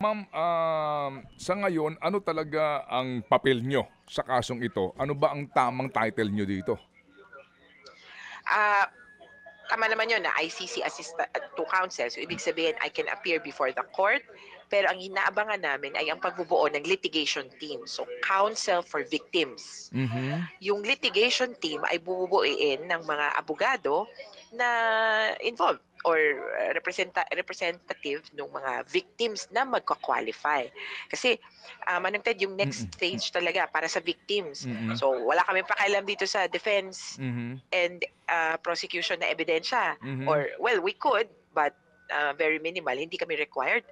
Ma'am, sa ngayon ano talaga ang papel niyo sa kasong ito? Ano ba ang tamang title niyo dito? Ah, Tama naman yun na ICC assistant to counsel. So, ibig sabihin, I can appear before the court, pero ang inaabangan namin ay ang pagbubuo ng litigation team. So, counsel for victims. Mhm. Yung litigation team ay bubuuin ng mga abogado na involved or representative ng mga victims na magka-qualify. Kasi Manong Ted, yung next Mm, m stage talaga para sa victims. mm, So wala kami pakialam dito sa defense mhm, and prosecution na ebidensya. mhm, Or well, we could, but very minimal. Hindi kami required.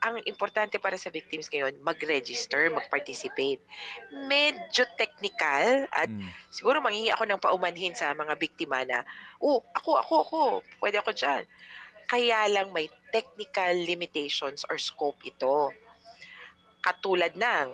Ang importante para sa victims ngayon, mag-register, mag-participate. Medyo technical at hmm, siguro manghihingi ako ng paumanhin sa mga biktima na, "Oh, ako, puwede ako diyan." Kaya lang may technical limitations or scope ito. Katulad ng,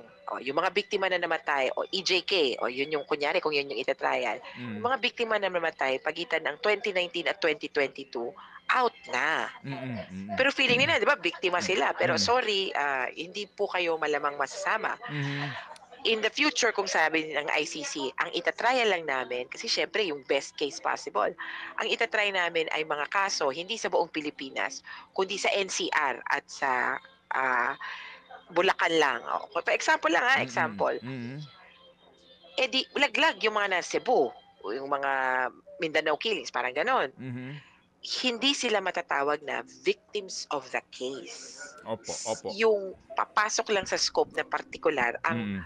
yung mga biktima na namatay o EJK, o yun yung kunyari kung yun yung ita-trial, yung mm, mga biktima na namatay pagitan ng 2019 at 2022, out na. mm, mm. Pero feeling nila 'di ba biktima Hmm, sila, pero mm, sorry, hindi po kayo malamang masasama. mhm, In the future kung sabi ng ICC, ang ita-trial lang namin kasi siyempre yung best case possible, ang ita-try namin ay mga kaso hindi sa buong Pilipinas, kundi sa NCR at sa, Bulacan lang. For example lang, mm, example. mm, Eh, di laglag yung mga nasa Cebu, o yung mga Mindanao killings, parang gano'n. mhm. Hindi sila matatawag na victims of the case. Opo, opo. Yung papasok lang sa scope na partikular ang Mm,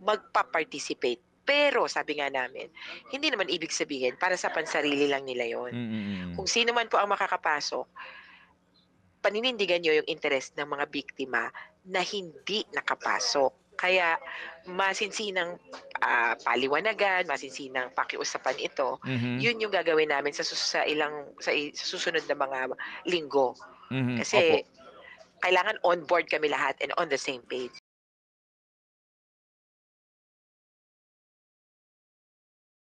magpa-participate. Pero sabi nga namin, hindi naman ibig sabihin para sa pansarili lang nila yon. mm, Kung mm. sino man po ang makakapasok, paninindigan niyo yung interes ng mga biktima na hindi nakapasok. Kaya masinsinang paliwanagan, masinsinang pakiusapan ito, Mhm, yun yung gagawin namin sa susunod na mga linggo. mhm, Kasi opo. kailangan on board kami lahat and on the same page.